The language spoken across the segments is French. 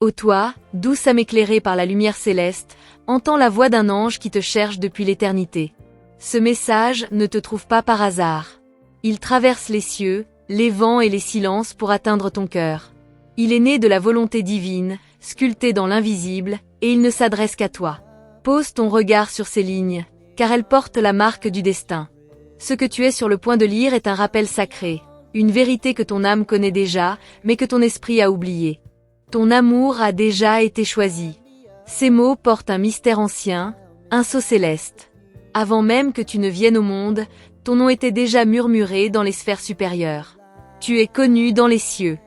Ô toi, douce âme éclairée par la lumière céleste, entends la voix d'un ange qui te cherche depuis l'éternité. Ce message ne te trouve pas par hasard. Il traverse les cieux, les vents et les silences pour atteindre ton cœur. Il est né de la volonté divine, sculpté dans l'invisible, et il ne s'adresse qu'à toi. Pose ton regard sur ces lignes, car elles portent la marque du destin. Ce que tu es sur le point de lire est un rappel sacré, une vérité que ton âme connaît déjà, mais que ton esprit a oublié. Ton amour a déjà été choisi. Ces mots portent un mystère ancien, un sceau céleste. Avant même que tu ne viennes au monde, ton nom était déjà murmuré dans les sphères supérieures. Tu es connu dans les cieux.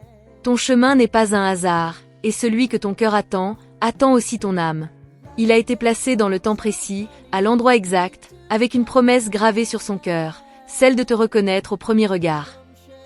Ton chemin n'est pas un hasard, et celui que ton cœur attend aussi ton âme. Il a été placé dans le temps précis, à l'endroit exact, avec une promesse gravée sur son cœur, celle de te reconnaître au premier regard.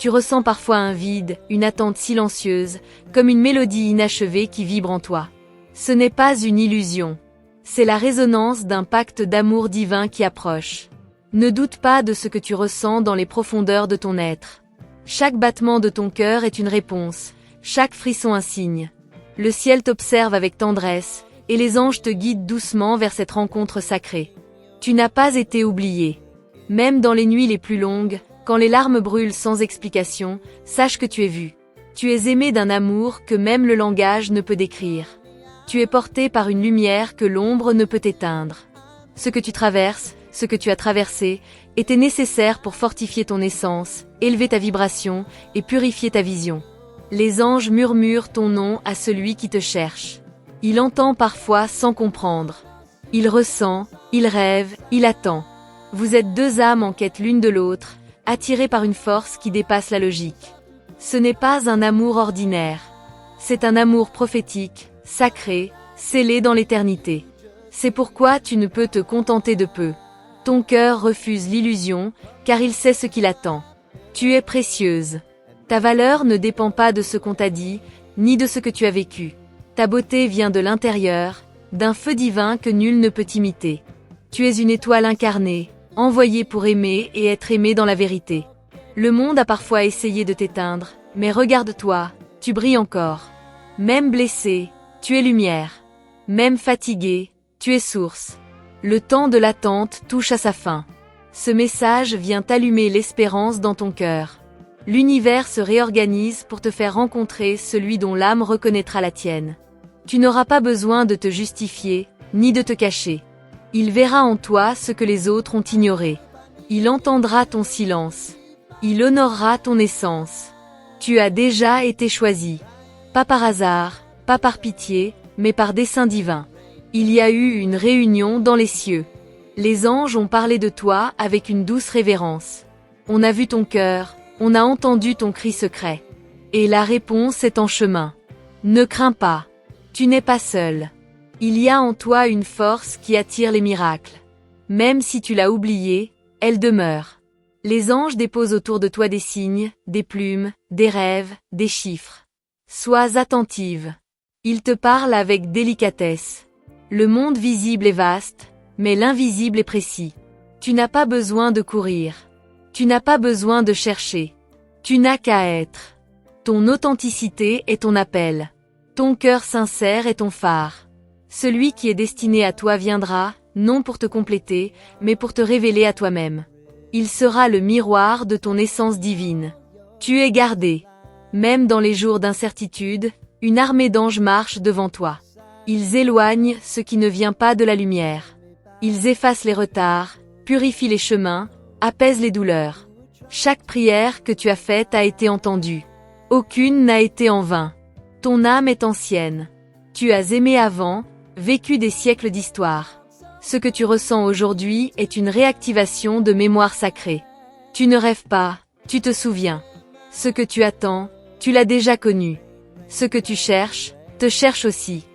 Tu ressens parfois un vide, une attente silencieuse, comme une mélodie inachevée qui vibre en toi. Ce n'est pas une illusion. C'est la résonance d'un pacte d'amour divin qui approche. Ne doute pas de ce que tu ressens dans les profondeurs de ton être. Chaque battement de ton cœur est une réponse, chaque frisson un signe. Le ciel t'observe avec tendresse, et les anges te guident doucement vers cette rencontre sacrée. Tu n'as pas été oublié. Même dans les nuits les plus longues, quand les larmes brûlent sans explication, sache que tu es vu. Tu es aimé d'un amour que même le langage ne peut décrire. Tu es porté par une lumière que l'ombre ne peut éteindre. Ce que tu traverses, ce que tu as traversé, était nécessaire pour fortifier ton essence, élever ta vibration et purifier ta vision. Les anges murmurent ton nom à celui qui te cherche. Il entend parfois sans comprendre. Il ressent, il rêve, il attend. Vous êtes deux âmes en quête l'une de l'autre, attirées par une force qui dépasse la logique. Ce n'est pas un amour ordinaire. C'est un amour prophétique, sacré, scellé dans l'éternité. C'est pourquoi tu ne peux te contenter de peu. Ton cœur refuse l'illusion, car il sait ce qu'il attend. Tu es précieuse. Ta valeur ne dépend pas de ce qu'on t'a dit, ni de ce que tu as vécu. Ta beauté vient de l'intérieur, d'un feu divin que nul ne peut imiter. Tu es une étoile incarnée, envoyée pour aimer et être aimée dans la vérité. Le monde a parfois essayé de t'éteindre, mais regarde-toi, tu brilles encore. Même blessé, tu es lumière. Même fatigué, tu es source. Le temps de l'attente touche à sa fin. Ce message vient allumer l'espérance dans ton cœur. L'univers se réorganise pour te faire rencontrer celui dont l'âme reconnaîtra la tienne. Tu n'auras pas besoin de te justifier, ni de te cacher. Il verra en toi ce que les autres ont ignoré. Il entendra ton silence. Il honorera ton essence. Tu as déjà été choisi. Pas par hasard, pas par pitié, mais par dessein divin. Il y a eu une réunion dans les cieux. Les anges ont parlé de toi avec une douce révérence. On a vu ton cœur, on a entendu ton cri secret. Et la réponse est en chemin. Ne crains pas. Tu n'es pas seul. Il y a en toi une force qui attire les miracles. Même si tu l'as oubliée, elle demeure. Les anges déposent autour de toi des signes, des plumes, des rêves, des chiffres. Sois attentive. Ils te parlent avec délicatesse. Le monde visible est vaste, mais l'invisible est précis. Tu n'as pas besoin de courir. Tu n'as pas besoin de chercher. Tu n'as qu'à être. Ton authenticité est ton appel. Ton cœur sincère est ton phare. Celui qui est destiné à toi viendra, non pour te compléter, mais pour te révéler à toi-même. Il sera le miroir de ton essence divine. Tu es gardé. Même dans les jours d'incertitude, une armée d'anges marche devant toi. Ils éloignent ce qui ne vient pas de la lumière. Ils effacent les retards, purifient les chemins, apaisent les douleurs. Chaque prière que tu as faite a été entendue. Aucune n'a été en vain. Ton âme est ancienne. Tu as aimé avant, vécu des siècles d'histoire. Ce que tu ressens aujourd'hui est une réactivation de mémoire sacrée. Tu ne rêves pas, tu te souviens. Ce que tu attends, tu l'as déjà connu. Ce que tu cherches, te cherche aussi.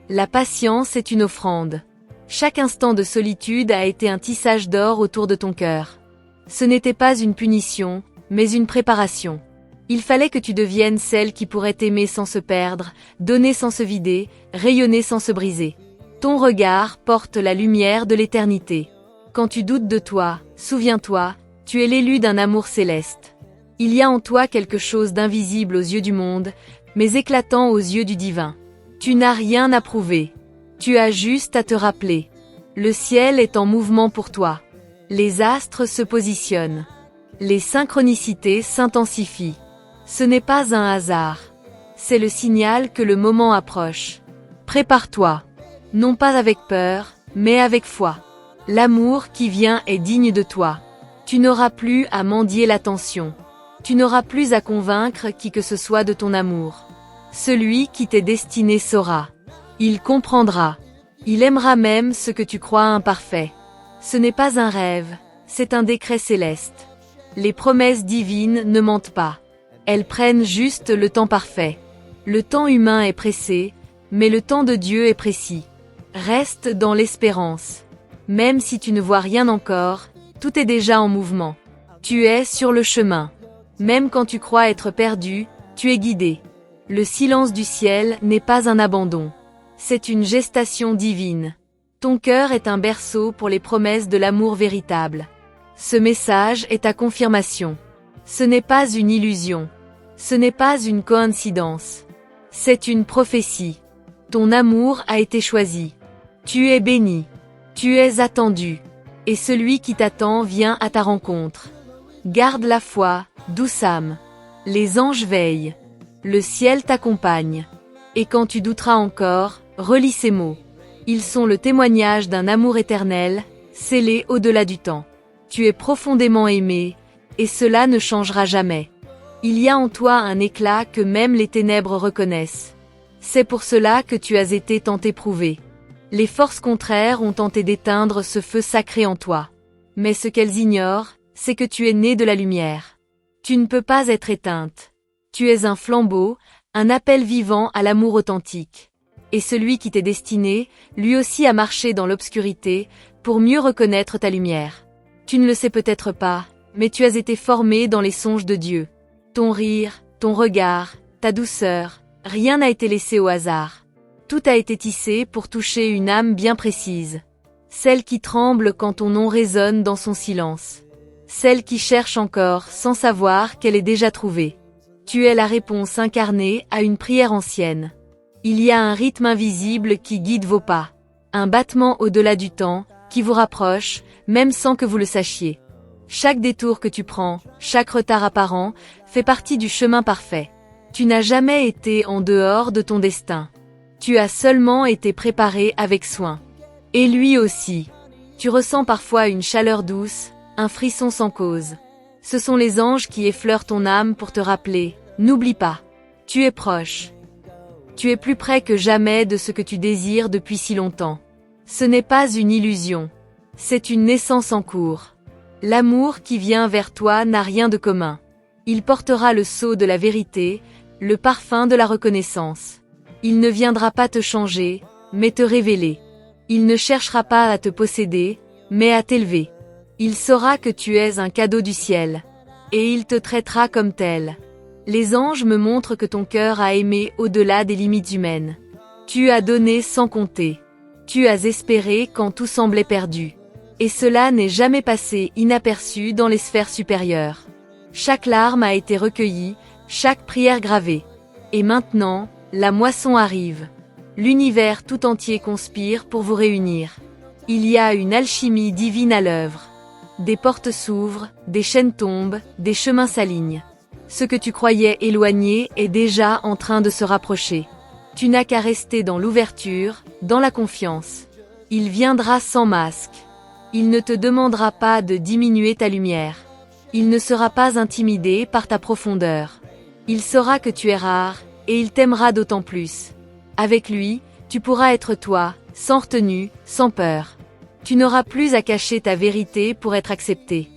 La patience est une offrande. Chaque instant de solitude a été un tissage d'or autour de ton cœur. Ce n'était pas une punition, mais une préparation. Il fallait que tu deviennes celle qui pourrait aimer sans se perdre, donner sans se vider, rayonner sans se briser. Ton regard porte la lumière de l'éternité. Quand tu doutes de toi, souviens-toi, tu es l'élu d'un amour céleste. Il y a en toi quelque chose d'invisible aux yeux du monde, mais éclatant aux yeux du divin. Tu n'as rien à prouver. Tu as juste à te rappeler. Le ciel est en mouvement pour toi. Les astres se positionnent. Les synchronicités s'intensifient. Ce n'est pas un hasard. C'est le signal que le moment approche. Prépare-toi. Non pas avec peur, mais avec foi. L'amour qui vient est digne de toi. Tu n'auras plus à mendier l'attention. Tu n'auras plus à convaincre qui que ce soit de ton amour. Celui qui t'est destiné saura. Il comprendra. Il aimera même ce que tu crois imparfait. Ce n'est pas un rêve, c'est un décret céleste. Les promesses divines ne mentent pas. Elles prennent juste le temps parfait. Le temps humain est pressé, mais le temps de Dieu est précis. Reste dans l'espérance. Même si tu ne vois rien encore, tout est déjà en mouvement. Tu es sur le chemin. Même quand tu crois être perdu, tu es guidé. Le silence du ciel n'est pas un abandon. C'est une gestation divine. Ton cœur est un berceau pour les promesses de l'amour véritable. Ce message est ta confirmation. Ce n'est pas une illusion. Ce n'est pas une coïncidence. C'est une prophétie. Ton amour a été choisi. Tu es béni. Tu es attendu. Et celui qui t'attend vient à ta rencontre. Garde la foi, douce âme. Les anges veillent. Le ciel t'accompagne. Et quand tu douteras encore, relis ces mots. Ils sont le témoignage d'un amour éternel, scellé au-delà du temps. Tu es profondément aimé, et cela ne changera jamais. Il y a en toi un éclat que même les ténèbres reconnaissent. C'est pour cela que tu as été tant éprouvé. Les forces contraires ont tenté d'éteindre ce feu sacré en toi. Mais ce qu'elles ignorent, c'est que tu es né de la lumière. Tu ne peux pas être éteinte. Tu es un flambeau, un appel vivant à l'amour authentique. Et celui qui t'est destiné, lui aussi a marché dans l'obscurité, pour mieux reconnaître ta lumière. Tu ne le sais peut-être pas, mais tu as été formé dans les songes de Dieu. Ton rire, ton regard, ta douceur, rien n'a été laissé au hasard. Tout a été tissé pour toucher une âme bien précise. Celle qui tremble quand ton nom résonne dans son silence. Celle qui cherche encore sans savoir qu'elle est déjà trouvée. Tu es la réponse incarnée à une prière ancienne. Il y a un rythme invisible qui guide vos pas. Un battement au-delà du temps, qui vous rapproche, même sans que vous le sachiez. Chaque détour que tu prends, chaque retard apparent, fait partie du chemin parfait. Tu n'as jamais été en dehors de ton destin. Tu as seulement été préparé avec soin. Et lui aussi. Tu ressens parfois une chaleur douce, un frisson sans cause. Ce sont les anges qui effleurent ton âme pour te rappeler, n'oublie pas. Tu es proche. Tu es plus près que jamais de ce que tu désires depuis si longtemps. Ce n'est pas une illusion. C'est une naissance en cours. L'amour qui vient vers toi n'a rien de commun. Il portera le sceau de la vérité, le parfum de la reconnaissance. Il ne viendra pas te changer, mais te révéler. Il ne cherchera pas à te posséder, mais à t'élever. Il saura que tu es un cadeau du ciel. Et il te traitera comme tel. Les anges me montrent que ton cœur a aimé au-delà des limites humaines. Tu as donné sans compter. Tu as espéré quand tout semblait perdu. Et cela n'est jamais passé inaperçu dans les sphères supérieures. Chaque larme a été recueillie, chaque prière gravée. Et maintenant, la moisson arrive. L'univers tout entier conspire pour vous réunir. Il y a une alchimie divine à l'œuvre. Des portes s'ouvrent, des chaînes tombent, des chemins s'alignent. Ce que tu croyais éloigné est déjà en train de se rapprocher. Tu n'as qu'à rester dans l'ouverture, dans la confiance. Il viendra sans masque. Il ne te demandera pas de diminuer ta lumière. Il ne sera pas intimidé par ta profondeur. Il saura que tu es rare, et il t'aimera d'autant plus. Avec lui, tu pourras être toi, sans retenue, sans peur. Tu n'auras plus à cacher ta vérité pour être accepté.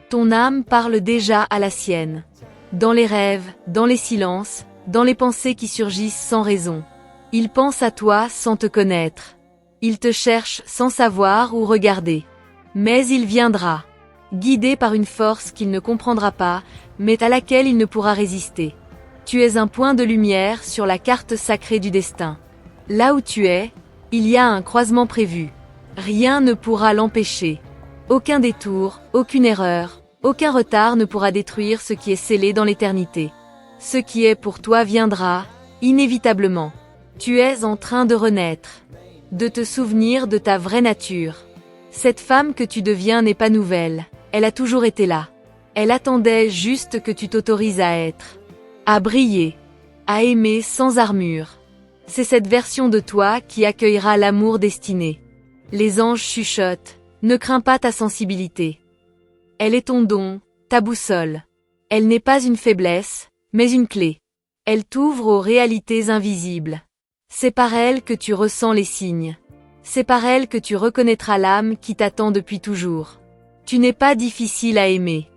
Ton âme parle déjà à la sienne. Dans les rêves, dans les silences, dans les pensées qui surgissent sans raison. Il pense à toi sans te connaître. Il te cherche sans savoir où regarder. Mais il viendra, guidé par une force qu'il ne comprendra pas, mais à laquelle il ne pourra résister. Tu es un point de lumière sur la carte sacrée du destin. Là où tu es, il y a un croisement prévu. Rien ne pourra l'empêcher. Aucun détour, aucune erreur, aucun retard ne pourra détruire ce qui est scellé dans l'éternité. Ce qui est pour toi viendra, inévitablement. Tu es en train de renaître, de te souvenir de ta vraie nature. Cette femme que tu deviens n'est pas nouvelle, elle a toujours été là. Elle attendait juste que tu t'autorises à être, à briller, à aimer sans armure. C'est cette version de toi qui accueillera l'amour destiné. Les anges chuchotent, ne crains pas ta sensibilité. Elle est ton don, ta boussole. Elle n'est pas une faiblesse, mais une clé. Elle t'ouvre aux réalités invisibles. C'est par elle que tu ressens les signes. C'est par elle que tu reconnaîtras l'âme qui t'attend depuis toujours. Tu n'es pas difficile à aimer.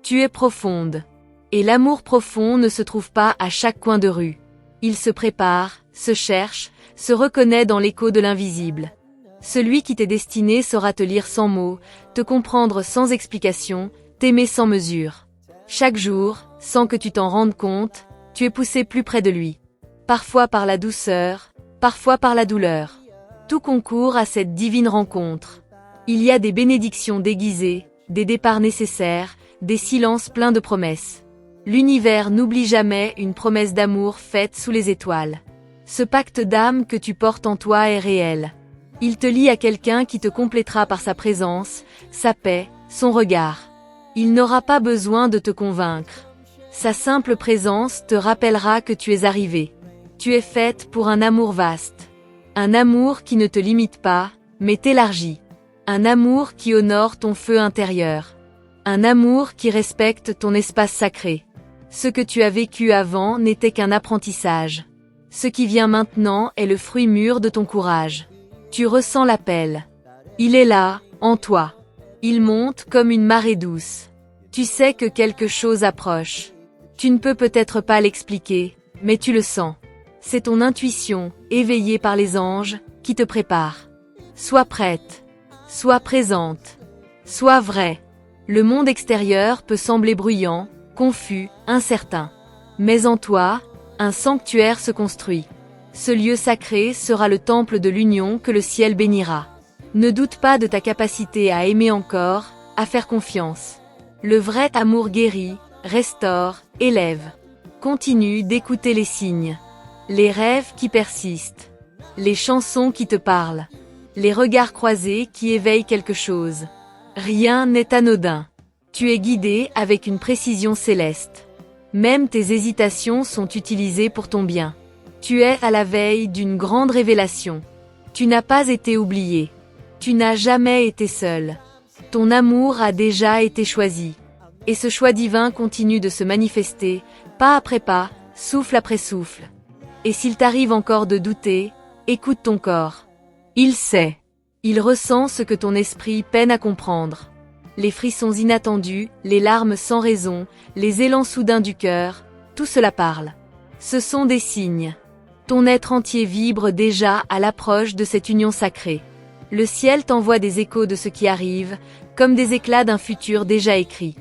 Tu es profonde. Et l'amour profond ne se trouve pas à chaque coin de rue. Il se prépare, se cherche, se reconnaît dans l'écho de l'invisible. Celui qui t'est destiné saura te lire sans mots, te comprendre sans explication, t'aimer sans mesure. Chaque jour, sans que tu t'en rendes compte, tu es poussé plus près de lui. Parfois par la douceur, parfois par la douleur. Tout concourt à cette divine rencontre. Il y a des bénédictions déguisées, des départs nécessaires, des silences pleins de promesses. L'univers n'oublie jamais une promesse d'amour faite sous les étoiles. Ce pacte d'âme que tu portes en toi est réel. Il te lie à quelqu'un qui te complétera par sa présence, sa paix, son regard. Il n'aura pas besoin de te convaincre. Sa simple présence te rappellera que tu es arrivé. Tu es faite pour un amour vaste. Un amour qui ne te limite pas, mais t'élargit. Un amour qui honore ton feu intérieur. Un amour qui respecte ton espace sacré. Ce que tu as vécu avant n'était qu'un apprentissage. Ce qui vient maintenant est le fruit mûr de ton courage. Tu ressens l'appel. Il est là, en toi. Il monte comme une marée douce. Tu sais que quelque chose approche. Tu ne peux peut-être pas l'expliquer, mais tu le sens. C'est ton intuition, éveillée par les anges, qui te prépare. Sois prête. Sois présente. Sois vraie. Le monde extérieur peut sembler bruyant, confus, incertain. Mais en toi, un sanctuaire se construit. Ce lieu sacré sera le temple de l'union que le ciel bénira. Ne doute pas de ta capacité à aimer encore, à faire confiance. Le vrai amour guérit, restaure, élève. Continue d'écouter les signes. Les rêves qui persistent. Les chansons qui te parlent. Les regards croisés qui éveillent quelque chose. Rien n'est anodin. Tu es guidé avec une précision céleste. Même tes hésitations sont utilisées pour ton bien. Tu es à la veille d'une grande révélation. Tu n'as pas été oublié. Tu n'as jamais été seul. Ton amour a déjà été choisi. Et ce choix divin continue de se manifester, pas après pas, souffle après souffle. Et s'il t'arrive encore de douter, écoute ton corps. Il sait. Il ressent ce que ton esprit peine à comprendre. Les frissons inattendus, les larmes sans raison, les élans soudains du cœur, tout cela parle. Ce sont des signes. Ton être entier vibre déjà à l'approche de cette union sacrée. Le ciel t'envoie des échos de ce qui arrive, comme des éclats d'un futur déjà écrit.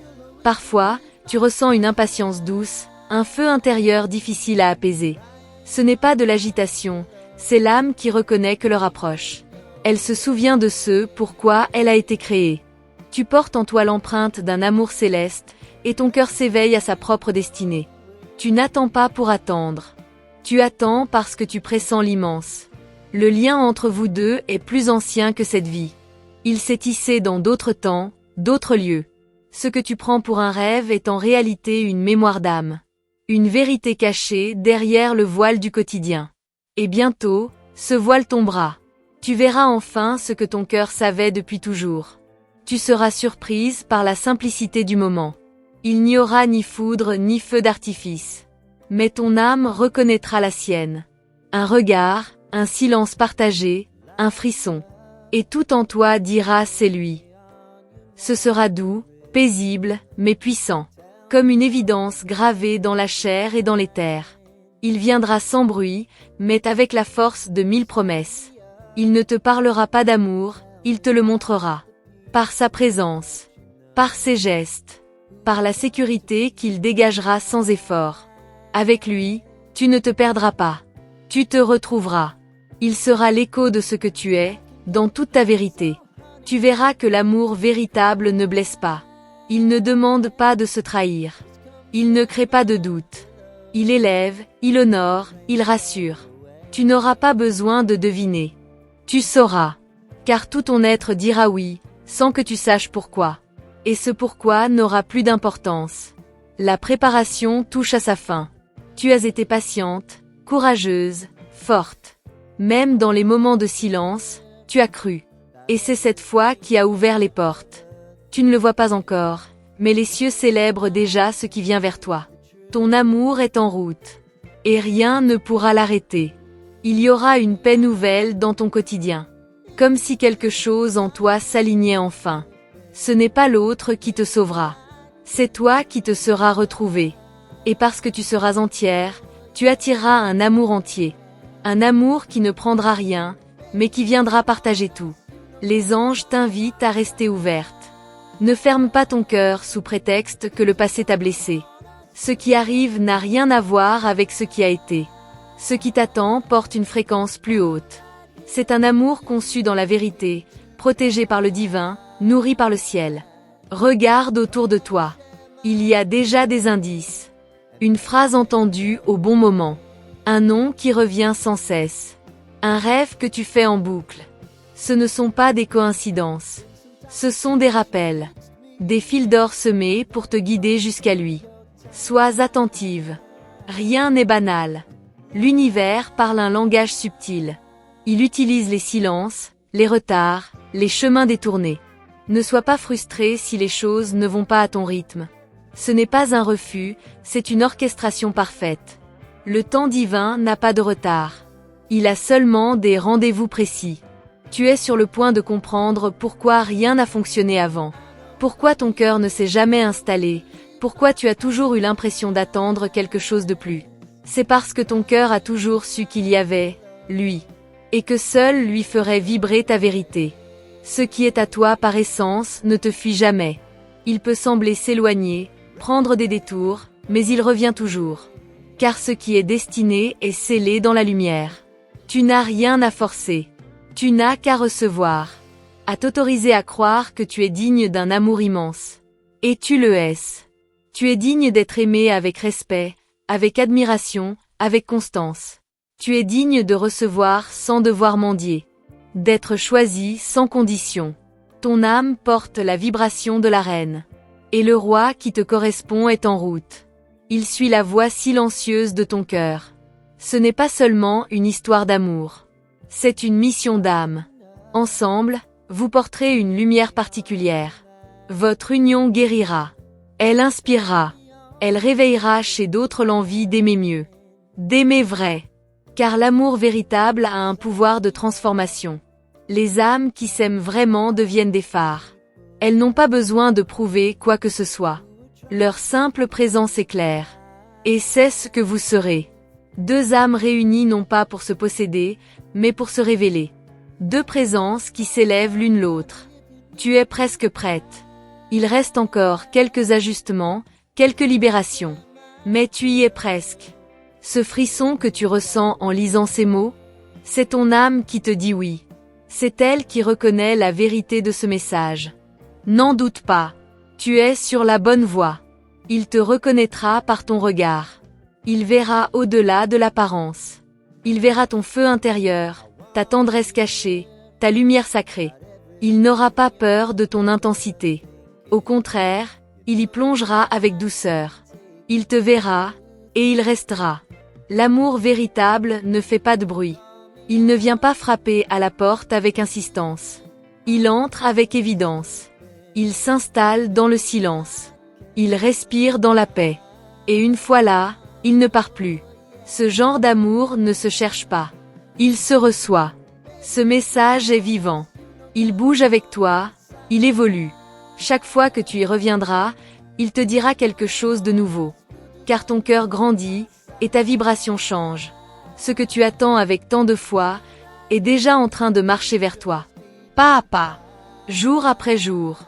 Parfois, tu ressens une impatience douce, un feu intérieur difficile à apaiser. Ce n'est pas de l'agitation, c'est l'âme qui reconnaît que l'heure approche. Elle se souvient de ce pourquoi elle a été créée. Tu portes en toi l'empreinte d'un amour céleste, et ton cœur s'éveille à sa propre destinée. Tu n'attends pas pour attendre. Tu attends parce que tu pressens l'immense. Le lien entre vous deux est plus ancien que cette vie. Il s'est tissé dans d'autres temps, d'autres lieux. Ce que tu prends pour un rêve est en réalité une mémoire d'âme. Une vérité cachée derrière le voile du quotidien. Et bientôt, ce voile tombera. Tu verras enfin ce que ton cœur savait depuis toujours. Tu seras surprise par la simplicité du moment. Il n'y aura ni foudre ni feu d'artifice. Mais ton âme reconnaîtra la sienne. Un regard, un silence partagé, un frisson. Et tout en toi dira c'est lui. Ce sera doux, paisible, mais puissant. Comme une évidence gravée dans la chair et dans les terres. Il viendra sans bruit, mais avec la force de 1000 promesses. Il ne te parlera pas d'amour, il te le montrera. Par sa présence. Par ses gestes. Par la sécurité qu'il dégagera sans effort. Avec lui, tu ne te perdras pas. Tu te retrouveras. Il sera l'écho de ce que tu es, dans toute ta vérité. Tu verras que l'amour véritable ne blesse pas. Il ne demande pas de se trahir. Il ne crée pas de doute. Il élève, il honore, il rassure. Tu n'auras pas besoin de deviner. Tu sauras. Car tout ton être dira oui, sans que tu saches pourquoi. Et ce pourquoi n'aura plus d'importance. La préparation touche à sa fin. Tu as été patiente, courageuse, forte. Même dans les moments de silence, tu as cru. Et c'est cette foi qui a ouvert les portes. Tu ne le vois pas encore, mais les cieux célèbrent déjà ce qui vient vers toi. Ton amour est en route. Et rien ne pourra l'arrêter. Il y aura une paix nouvelle dans ton quotidien. Comme si quelque chose en toi s'alignait enfin. Ce n'est pas l'autre qui te sauvera. C'est toi qui te seras retrouvé. Et parce que tu seras entière, tu attireras un amour entier. Un amour qui ne prendra rien, mais qui viendra partager tout. Les anges t'invitent à rester ouverte. Ne ferme pas ton cœur sous prétexte que le passé t'a blessé. Ce qui arrive n'a rien à voir avec ce qui a été. Ce qui t'attend porte une fréquence plus haute. C'est un amour conçu dans la vérité, protégé par le divin, nourri par le ciel. Regarde autour de toi. Il y a déjà des indices. Une phrase entendue au bon moment. Un nom qui revient sans cesse. Un rêve que tu fais en boucle. Ce ne sont pas des coïncidences. Ce sont des rappels. Des fils d'or semés pour te guider jusqu'à lui. Sois attentive. Rien n'est banal. L'univers parle un langage subtil. Il utilise les silences, les retards, les chemins détournés. Ne sois pas frustré si les choses ne vont pas à ton rythme. Ce n'est pas un refus, c'est une orchestration parfaite. Le temps divin n'a pas de retard. Il a seulement des rendez-vous précis. Tu es sur le point de comprendre pourquoi rien n'a fonctionné avant. Pourquoi ton cœur ne s'est jamais installé, pourquoi tu as toujours eu l'impression d'attendre quelque chose de plus. C'est parce que ton cœur a toujours su qu'il y avait, lui. Et que seul lui ferait vibrer ta vérité. Ce qui est à toi par essence ne te fuit jamais. Il peut sembler s'éloigner, prendre des détours, mais il revient toujours. Car ce qui est destiné est scellé dans la lumière. Tu n'as rien à forcer. Tu n'as qu'à recevoir. À t'autoriser à croire que tu es digne d'un amour immense. Et tu le es. Tu es digne d'être aimé avec respect, avec admiration, avec constance. Tu es digne de recevoir sans devoir mendier. D'être choisi sans condition. Ton âme porte la vibration de la reine. Et le roi qui te correspond est en route. Il suit la voix silencieuse de ton cœur. Ce n'est pas seulement une histoire d'amour. C'est une mission d'âme. Ensemble, vous porterez une lumière particulière. Votre union guérira. Elle inspirera. Elle réveillera chez d'autres l'envie d'aimer mieux. D'aimer vrai. Car l'amour véritable a un pouvoir de transformation. Les âmes qui s'aiment vraiment deviennent des phares. Elles n'ont pas besoin de prouver quoi que ce soit. Leur simple présence est claire. Et c'est ce que vous serez. Deux âmes réunies non pas pour se posséder, mais pour se révéler. Deux présences qui s'élèvent l'une l'autre. Tu es presque prête. Il reste encore quelques ajustements, quelques libérations. Mais tu y es presque. Ce frisson que tu ressens en lisant ces mots, c'est ton âme qui te dit oui. C'est elle qui reconnaît la vérité de ce message. N'en doute pas. Tu es sur la bonne voie. Il te reconnaîtra par ton regard. Il verra au-delà de l'apparence. Il verra ton feu intérieur, ta tendresse cachée, ta lumière sacrée. Il n'aura pas peur de ton intensité. Au contraire, il y plongera avec douceur. Il te verra, et il restera. L'amour véritable ne fait pas de bruit. Il ne vient pas frapper à la porte avec insistance. Il entre avec évidence. Il s'installe dans le silence. Il respire dans la paix. Et une fois là, il ne part plus. Ce genre d'amour ne se cherche pas. Il se reçoit. Ce message est vivant. Il bouge avec toi, il évolue. Chaque fois que tu y reviendras, il te dira quelque chose de nouveau. Car ton cœur grandit, et ta vibration change. Ce que tu attends avec tant de foi, est déjà en train de marcher vers toi. Pas à pas. Jour après jour.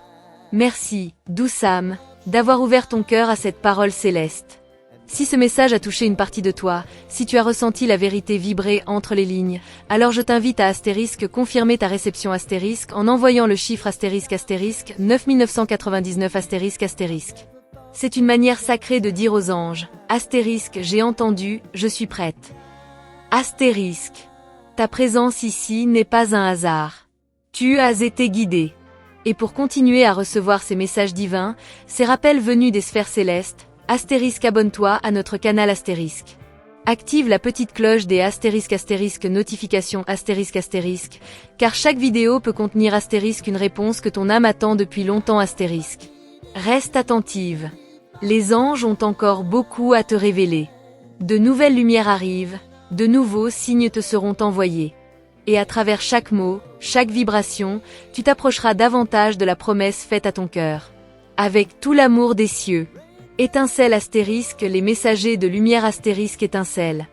Merci, douce âme, d'avoir ouvert ton cœur à cette parole céleste. Si ce message a touché une partie de toi, si tu as ressenti la vérité vibrer entre les lignes, alors je t'invite à confirmer ta réception en envoyant le chiffre * 9999 *. C'est une manière sacrée de dire aux anges, * j'ai entendu, je suis prête. Astérisque. Ta présence ici n'est pas un hasard. Tu as été guidé. Et pour continuer à recevoir ces messages divins, ces rappels venus des sphères célestes, astérisque abonne-toi à notre canal astérisque. Active la petite cloche des astérisque notifications astérisque, car chaque vidéo peut contenir astérisque une réponse que ton âme attend depuis longtemps astérisque. Reste attentive. Les anges ont encore beaucoup à te révéler. De nouvelles lumières arrivent, de nouveaux signes te seront envoyés. Et à travers chaque mot, chaque vibration, tu t'approcheras davantage de la promesse faite à ton cœur. Avec tout l'amour des cieux. Étincelle astérisque, les messagers de lumière astérisque étincelle.